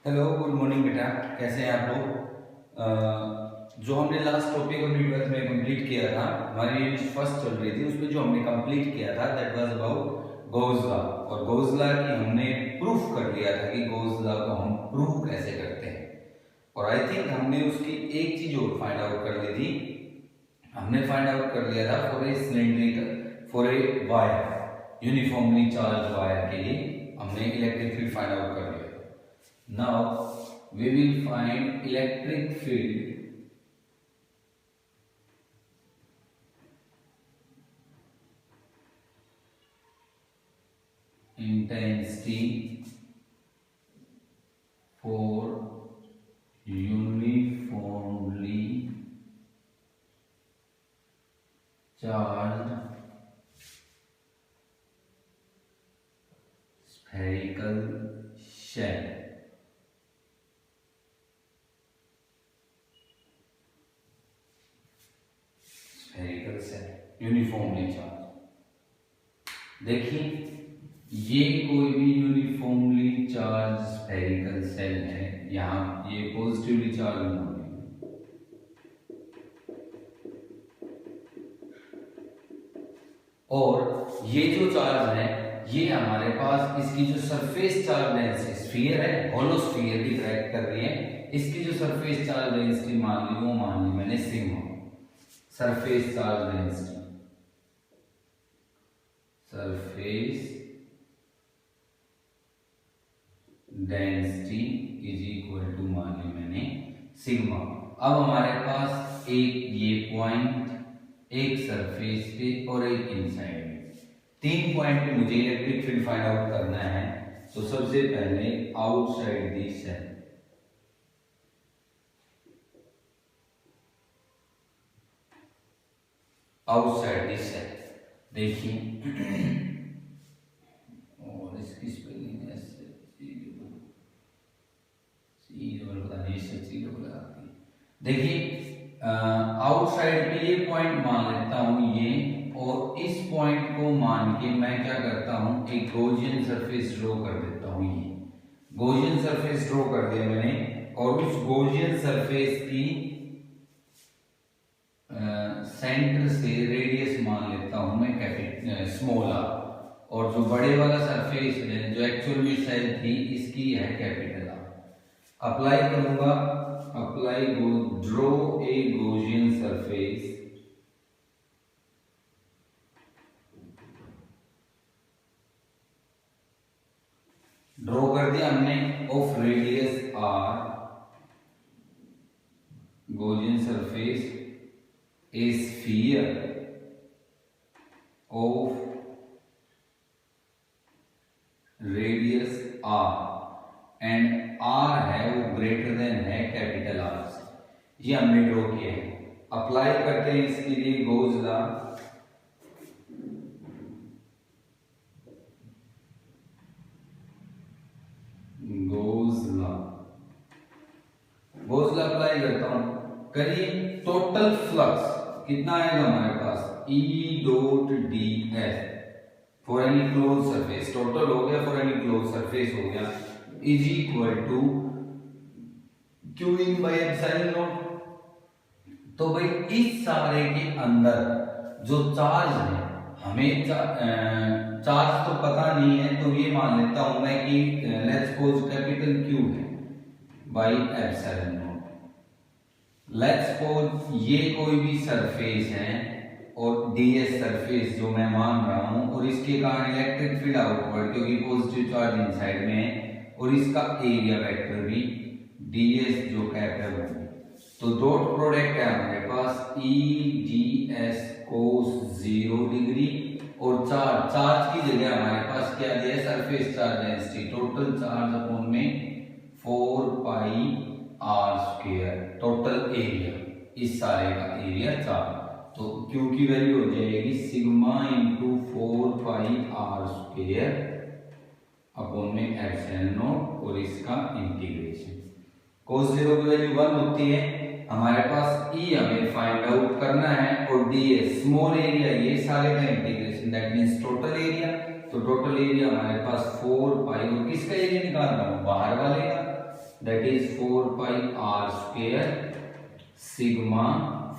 Hello, good morning बेटा। कैसे हैं आप लोग? जो हमने लास्ट टॉपिक अपनी 12th में कंप्लीट किया था, हमारी यूनिट फर्स्ट चल रही थी, उसमें जो हमने कंप्लीट किया था that was about Gauss law. और गॉस लॉ की हमने प्रूफ कर लिया था कि गॉस लॉ को हम प्रूव कैसे करते हैं। और आई थिंक हमने उसकी एक चीज और फाइंड आउट कर ली थी। हमने फाइंड आउट कर लिया था for a cylindrical, for a wire, uniformly charge wire के लिए हमने इलेक्ट्रिक फील्ड फाइंड आउट कर लिया। Now we will find electric field intensity for uniformly charged spherical shell. Spherical shell uniformly charge. देखिए, ये कोई भी यूनिफॉर्मली चार्ज स्फेरिकल सेल है। यहाँ ये पॉजिटिवली चार्ज मोड है और ये जो चार्ज है ये हमारे पास इसकी जो सरफेस चार्ज डेंसिटी स्फीयर है, होलो स्फीयर की ट्रैक कर रही है। इसकी जो सरफेस चार्ज डेंसिटी मान ली, वो मान ली मैंने sigma, surface charge density, surface density is equal to मान ली मैंने सिग्मा। अब हमारे पास एक ये पॉइंट, एक सरफेस पे और एक इनसाइड में, 3 पॉइंट पे मुझे इलेक्ट्रिक फील्ड फाइंड आउट करना है। तो सबसे पहले outside the cell, outside this cell. देखिए और इसकी स्पेलिंग है पता नहीं, देखिए आउटसाइड पे ये पॉइंट मान लेता हूं ये, और इस पॉइंट को मान के मैं क्या करता हूं, एक गॉसियन सरफेस ड्रॉ कर देता हूं। ये गॉसियन सरफेस ड्रॉ कर दिया मैंने, और उस गॉसियन सरफेस की सेंटर से रेडियस मान लेता हूं मैं कैपिटल स्मॉल आर, और जो बड़े वाला सरफेस है जो एक्चुअल में सेल थी इसकी है कैपिटल आर। अप्लाई करूंगा, apply draw a Gaussian surface draw कर दिया हमने of radius R, Gaussian surface a sphere of radius r and r है वो ग्रेटर देन है कैपिटल आर से। ये हमने ड्रॉ किया है। अप्लाई करते हैं इसके लिए Gauss law. Gauss law, Gauss law apply करता हूं। करिए, टोटल फ्लक्स कितना आएगा हमारे पास, E dot D S for any close surface, total हो गया फॉर एनी क्लोज सरफेस हो गया, is equal to Q in by epsilon naught. तो भाई इस सारे के अंदर जो चार्ज है, हमें चार्ज तो पता नहीं है, तो ये मान लेता हूं मैं कि लेट्स सपोज कैपिटल Q है by epsilon not. Let's suppose ये कोई भी सरफेस है और ds सरफेस जो मैं मान रहा हूं, और इसके कारण इलेक्ट्रिक फील्ड आउटवर्ड क्योंकि पॉजिटिव चार्ज इनसाइड में है, और इसका एरिया वेक्टर भी ds जो कैप है वो। तो डॉट प्रोडक्ट है हमारे पास E ds cos 0 डिग्री, और चार्ज की जगह हमारे पास क्या दिया है, surface charge density, total charge upon में 4 pi R square, total area, इस सारे का एरिया 4। तो Q की वैल्यू हो जाएगी sigma into 4 pi R square upon में एप्सिलॉन नॉट, और इसका इंटीग्रेशन। cos 0 की वैल्यू 1 होती है। हमारे पास E हमें फाइंड आउट करना है, और ds स्मॉल एरिया, ये सारे का integration that means total area. तो टोटल एरिया हमारे पास 4 पाई, और किसका एरिया निकाल रहा हूं, बाहर वाले का, that is 4 pi R square sigma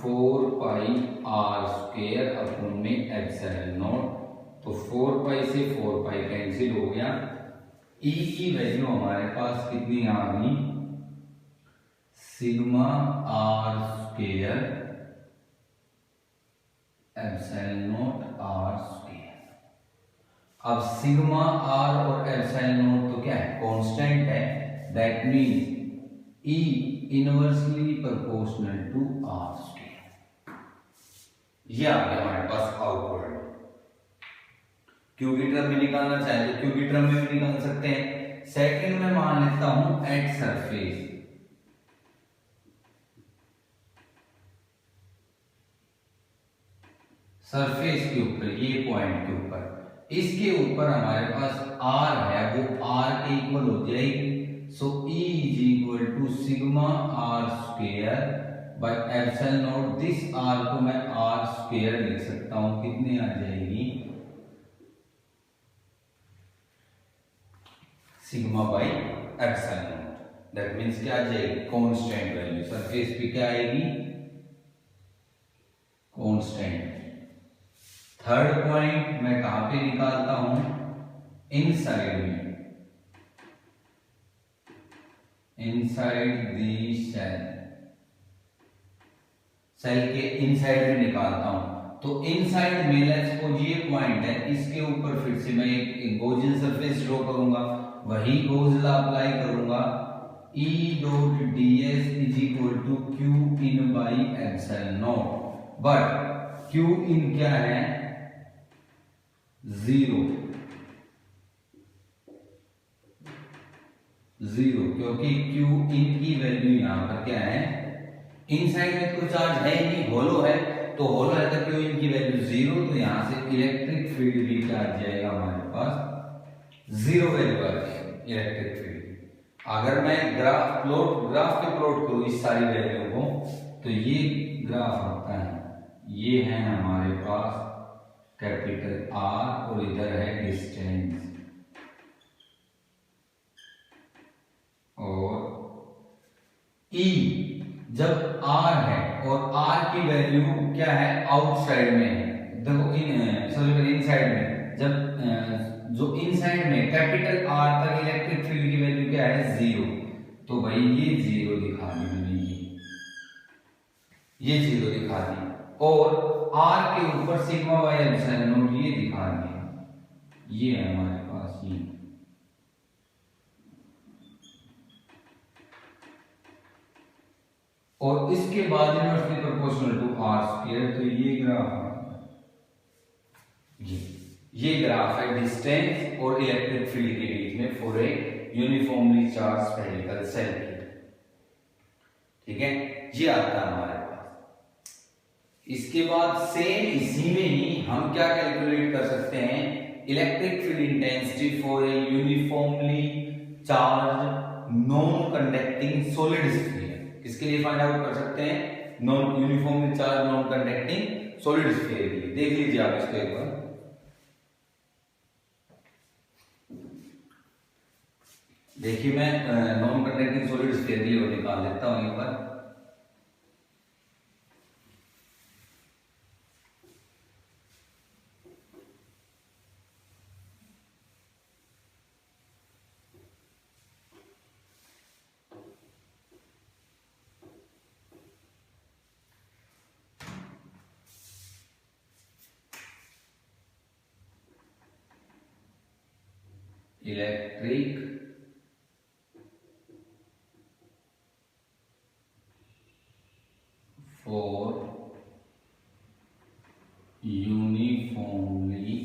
4 pi R square upon में एप्सिलॉन नॉट। तो 4 पाई से 4 पाई कैंसिल हो गया। ई की वैल्यू हमारे पास कितनी आ गई, sigma R square epsilon naught R square. अब सिग्मा आर और एप्सिलॉन नॉट तो क्या है, कांस्टेंट है, that means E inversely proportional to R square. ये आ गया हमारे पास आउटवर्ड। क्यू की टर्म में निकालना चाहे तो क्यू की टर्म में भी निकाल सकते हैं। सेकंड में मान लेता हूं एट सरफेस, सरफेस के ऊपर, ये पॉइंट के ऊपर, इसके ऊपर हमारे पास आर है, वो आर के इक्वल हो जाएगी। So E is equal to sigma R square by epsilon naught. This R को मैं आर स्क्वायर लिख सकता हूं, कितनी आ जाएगी, sigma by epsilon not. That means क्या आ जाएगी, कांस्टेंट वैल्यू। सरफेस पे क्या आएगी, कांस्टेंट। थर्ड पॉइंट मैं कहां पे निकालता हूं, इनसाइड में, इनसाइड दी सेल, सेल के इनसाइड में निकालता हूं। तो इनसाइड में लेट्स सपोज ये पॉइंट है, इसके ऊपर फिर से मैं एक गॉसियन सरफेस ड्रॉ करूंगा, वही गॉस लॉ अप्लाई करूंगा। E dot ds is equal to Q in by epsilon naught, but Q in क्या है, 0, क्योंकि क्यू इन की वैल्यू यहां पर क्या है, इनसाइड में कोई चार्ज है ही नहीं, होलो है, तो होलो है तो क्यू इन की वैल्यू 0, तो यहां से इलेक्ट्रिक फील्ड भी क्या आ जाएगा हमारे पास, 0 वैल्यू आ जाएगी इलेक्ट्रिक फील्ड। अगर मैं ग्राफ पे प्लॉट करूं इस सारी वैल्यू को, तो ये ग्राफ आता है, ये है हमारे पास कैपिटल आर और इधर है डिस्टेंस, और E जब R है और R की वैल्यू क्या है, आउटसाइड में है, देखो इनसाइड में, जब जो इनसाइड में कैपिटल R तक इलेक्ट्रिक फील्ड की वैल्यू क्या है, 0, तो भाई ये 0 दिखा दी मैंने, ये 0 दिखा दी, और R के ऊपर सिग्मा बाई एप्सिलॉन नॉट ये दिखा दिया, ये है हमारे पास ये। और इसके बाद inversely proportional to R square, तो ये ग्राफ, ये ग्राफ है डिस्टेंस और इलेक्ट्रिक फील्ड के बीच में for a uniformly charge spherical shell. ठीक है, ये आता है हमारे पास। इसके बाद सेम इसी में ही हम क्या कैलकुलेट कर सकते हैं, electric field intensity for a uniformly charge non conducting solid sphere. इसके लिए फाइंड आउट कर सकते हैं non uniformly charge non conducting solid sphere के लिए। देख लीजिए आप इसको एक बार, देखिए मैं नॉन कंडक्टिंग सॉलिड स्फीयर के लिए निकाल देता हूं एक बार। Electric for uniformly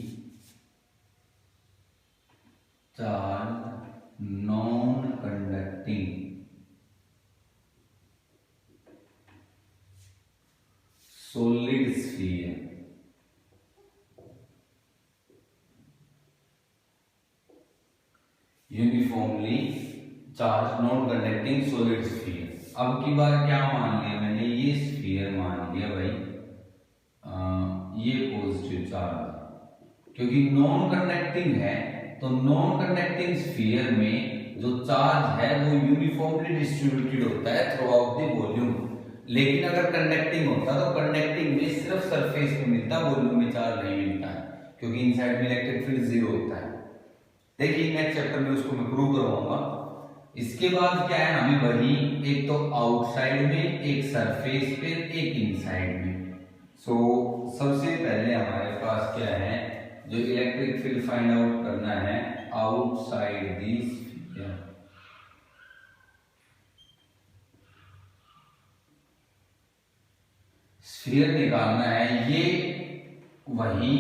charge non conducting solid sphere. Uniformly charge non conducting solid sphere. अब की बार क्या मान लिया मैंने, ये स्फीयर मान लिया भाई, ये पॉजिटिव चार्ज, क्योंकि नॉन कंडक्टिंग है तो नॉन कंडक्टिंग स्फीयर में जो चार्ज है वो यूनिफॉर्मली डिस्ट्रीब्यूटेड होता है थ्रू आउट द वॉल्यूम। लेकिन अगर कंडक्टिंग होता तो कंडक्टिंग में सिर्फ सरफेस पे मिलता, वॉल्यूम में चार्ज नहीं मिलता है, क्योंकि इनसाइड में इलेक्ट्रिक फील्ड जीरो होता है। देखिए नेक्स्ट चैप्टर में उसको मैं प्रूव करवाऊंगा। इसके बाद क्या है, हमें वही एक तो आउटसाइड में, एक सरफेस पे, एक इनसाइड में। सो सबसे पहले हमारे पास क्या है, जो इलेक्ट्रिक फील्ड फाइंड आउट करना है आउटसाइड दी स्फीयर। स्फीयर निकालना है, ये वही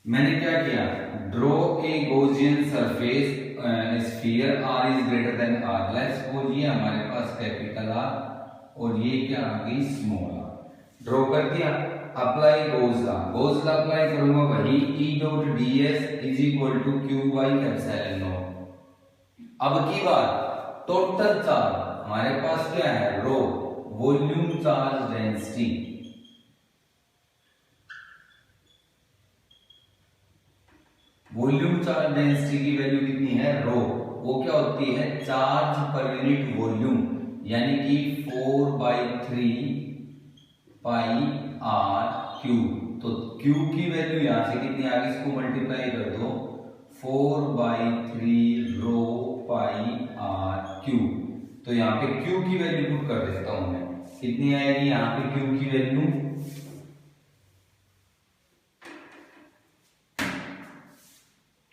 मैंने क्या किया, draw a Gaussian surface sphere R is greater than R. Let's suppose ये हमारे पास कैपिटल आर और ये क्या आ गई स्मॉल आर। ड्रॉ कर दिया, apply Gauss law. Gauss law apply करूंगा वही E dot ds is equal to q by epsilon naught. अब की बात टोटल चार्ज हमारे पास क्या है, rho, volume charge density. Volume charge density की वैल्यू कितनी है, रो। वो क्या होती है, चार्ज पर यूनिट वॉल्यूम, यानी कि 4/3 पाई आर क्यू। तो क्यू की वैल्यू यहां से कितनी आ गई, इसको मल्टीप्लाई कर दो, 4/3 रो पाई आर क्यू। तो यहाँ पे क्यू की वैल्यू पुट कर देता हूं मैं, कितनी आएगी यहाँ पे क्यू की value,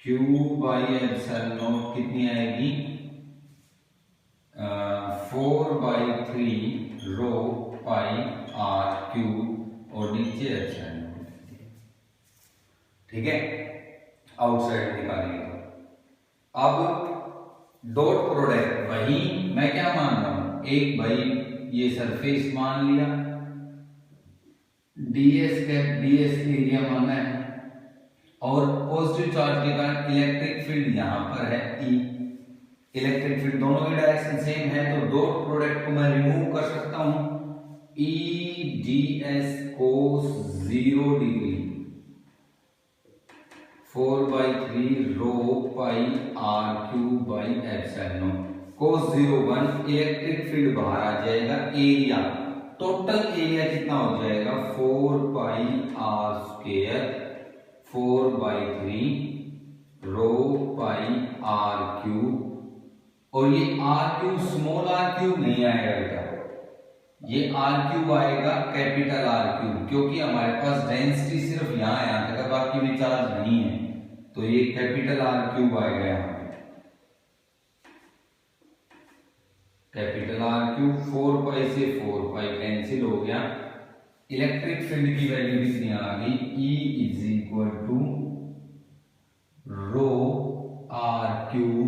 Q by epsilon not कितनी आएगी, 4/3 रो पाई आर क्यू और नीचे एप्सिलॉन नॉट। ठीक है, आउटसाइड निकालेंगे। अब डॉट प्रोडक्ट वही मैं क्या मान रहा हूं, एक भाई ये सरफेस मान लिया, डीएस एरिया माना है, और पॉजिटिव चार्ज के कारण इलेक्ट्रिक फील्ड यहां पर है E। इलेक्ट्रिक फील्ड दोनों की डायरेक्शन सेम है, तो डॉट प्रोडक्ट को मैं रिमूव कर सकता हूं, E ds cos 0 degree 4/3 rho pi R Q by epsilon naught. cos 0 1, electric field बाहर आ जाएगा, एरिया टोटल एरिया कितना हो जाएगा, 4 pi R square 4/3 rho pi R cube, और ये R cube small R cube नहीं आएगा बेटा, ये आर क्यूब आएगा कैपिटल आर क्यूब, क्योंकि हमारे पास डेंसिटी सिर्फ यहां तक है, बाकी में चार्ज नहीं है, तो ये कैपिटल आर क्यूब आएगा यहाँ पे, कैपिटल आर क्यूब। 4 पाई से 4 पाई कैंसिल हो गया, इलेक्ट्रिक फील्ड की वैल्यू कितनी आ गई, E is equal to rho R cube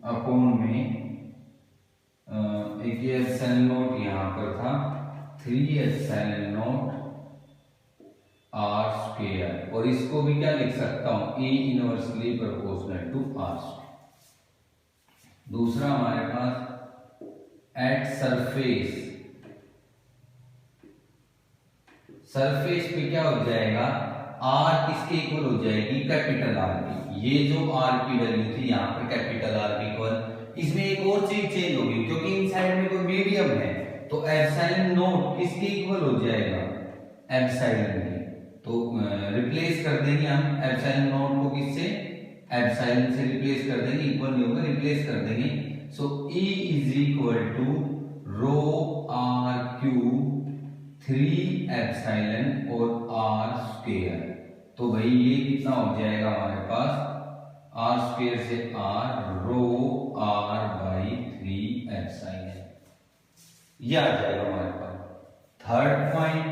upon में एक एप्सिलॉन नॉट यहां पर था, 3 एप्सिलॉन नॉट आर स्क्वायर, और इसको भी क्या लिख सकता हूं, E inversely proportional to R square. दूसरा हमारे पास एट सरफेस, सरफेस पे क्या हो जाएगा, आर किसके इक्वल हो जाएगी, कैपिटल आर की। ये जो आर की वैल्यू थी यहाँ पे कैपिटल आर की इक्वल, इसमें एक और चीज चेंज होगी, क्योंकि इनसाइड में कोई मीडियम है, तो एप्सिलॉन नॉट किसके इक्वल हो जाएगा, एप्सिलॉन के। तो रिप्लेस कर देंगे हम एप्सिलॉन नॉट को किससे, एप्सिलॉन से रिप्लेस कर देंगे, इक्वल नहीं होगा, रिप्लेस कर देंगे। So E is equal to rho R cube 3 epsilon और आर स्क्वायर। तो भाई ये कितना हो जाएगा हमारे पास, आर स्क्वायर से R rho R by 3 epsilon, ये आ जाएगा हमारे पास। Third point,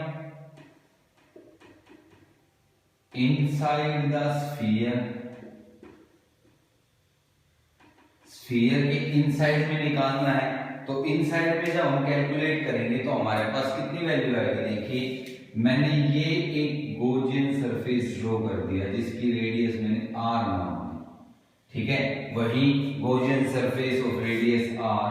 inside the sphere, sphere के इनसाइड में निकालना है, तो इनसाइड में जब हम कैलकुलेट करेंगे तो हमारे पास कितनी वैल्यू आएगी, देखिए मैंने ये एक गॉसियन सरफेस ड्रॉ कर दिया जिसकी रेडियस मैंने r मान ली, ठीक है, वही Gaussian surface of radius r,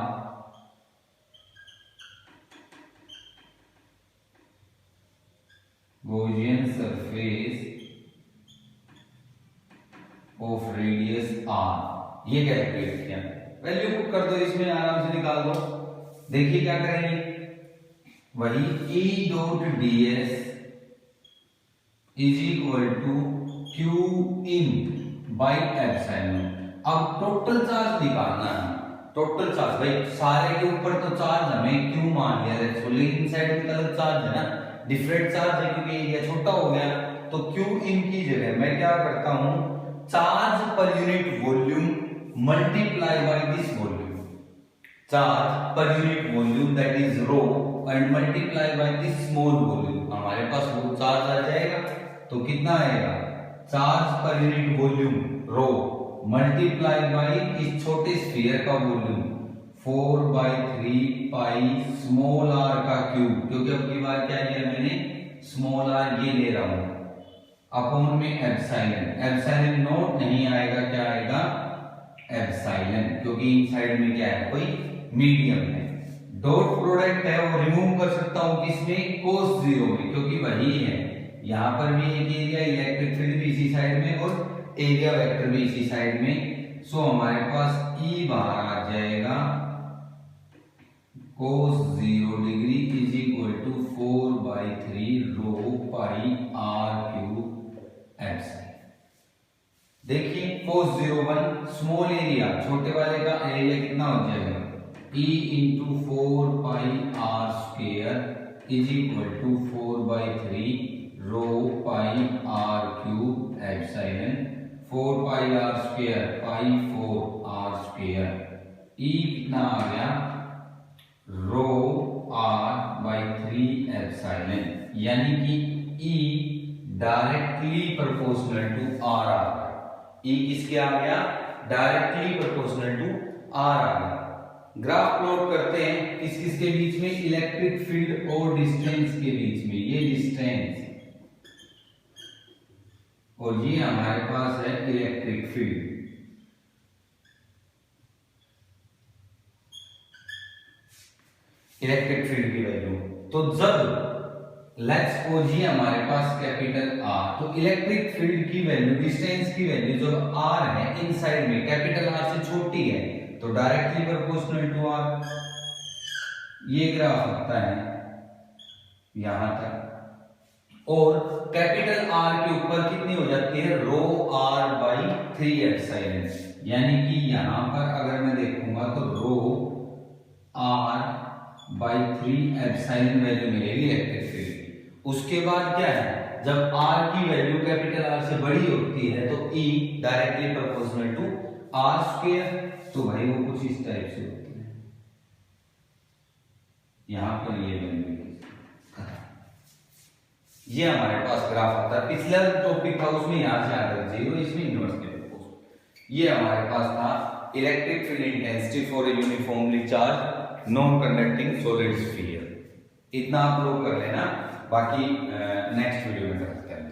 Gaussian surface of radius r, ये कैलकुलेट किया, वैल्यू पुट कर दो, इसमें आराम से निकाल दो। देखिए क्या करेंगे, वही E dot ds is equal to Q in by epsilon. अब टोटल चार्ज निकालना है, टोटल चार्ज भाई सारे के ऊपर तो चार्ज हमें क्यू मान लिया है, लेकिन इनसाइड में अलग चार्ज है ना, डिफरेंट चार्ज है क्योंकि एरिया छोटा हो गया। तो क्यू इन की जगह मैं क्या करता हूं, charge per unit volume multiply by this volume, charge per unit volume that is rho and multiply by this small volume. हमारे पास वो चार्ज आ जाएगा, तो कितना आएगा, charge per unit volume rho multiply by इस छोटे स्फीयर का वॉल्यूम 4/3 पाई स्मॉल आर का क्यूब, क्योंकि अब की बार क्या लिया मैंने, स्मॉल आर ये ले रहा हूं, अपॉन में एप्सिलॉन। एप्सिलॉन नोट नहीं आएगा, क्या आएगा, एप्सिलॉन, क्योंकि इनसाइड में क्या है, कोई मीडियम है। डॉट प्रोडक्ट है वो रिमूव कर सकता हूं किसमें, cos 0 में, क्योंकि वही है, यहां पर भी एक एरिया, इलेक्ट्रिक फील्ड भी इसी साइड में और एरिया वेक्टर भी इसी साइड में। सो हमारे पास E बाहर आ जाएगा cos 0 degree is equal to 4/3 rho pi r cube epsilon. देखिए cos 0 स्मॉल एरिया, छोटे वाले का एरिया कितना हो जाएगा, E into 4 pi r square is equal to 4/3 rho pi r cube epsilon. 4 pi r square pi 4 r square, E कितना आ गया, रो r/3 epsilon, यानी कि E directly proportional to r आ गया। E किसके आ गया, डायरेक्टली प्रोपोर्शनल टू r आ गया। ग्राफ प्लॉट करते हैं किस किस के बीच में, इलेक्ट्रिक फील्ड और डिस्टेंस के बीच में, ये डिस्टेंस और ये हमारे पास है इलेक्ट्रिक फील्ड। इलेक्ट्रिक फील्ड की वैल्यू, तो जब लेट्स सपोज ये हमारे पास कैपिटल R, तो इलेक्ट्रिक फील्ड की वैल्यू, डिस्टेंस की वैल्यू जब R है इनसाइड में, कैपिटल R से छोटी है, तो डायरेक्टली प्रोपोर्शनल टू R। ये ग्राफ होता है यहां तक, और कैपिटल R के ऊपर कितनी हो जाती है, रो r/3 एप्सिलॉन, यानी कि यहां पर अगर मैं देखूंगा तो रो r/3 एप्सिलॉन वैल्यू मिलेगी इलेक्ट्रिक फील्ड। उसके बाद क्या है, जब R की वैल्यू कैपिटल R से बड़ी होती है तो E directly proportional to r square, तो भाई वो कुछ इस टाइप से होती है, यहां पर ये वैल्यू, ये हमारे पास ग्राफ आता है। पिछला टॉपिक था उसमें यहां से आता है 0, इसमें इनवर्स के प्रोपोर्शनल। ये हमारे पास था electric field intensity for a uniformly charge non conducting solid sphere. इतना आप लोग कर लेना, बाकी नेक्स्ट वीडियो में करते हैं।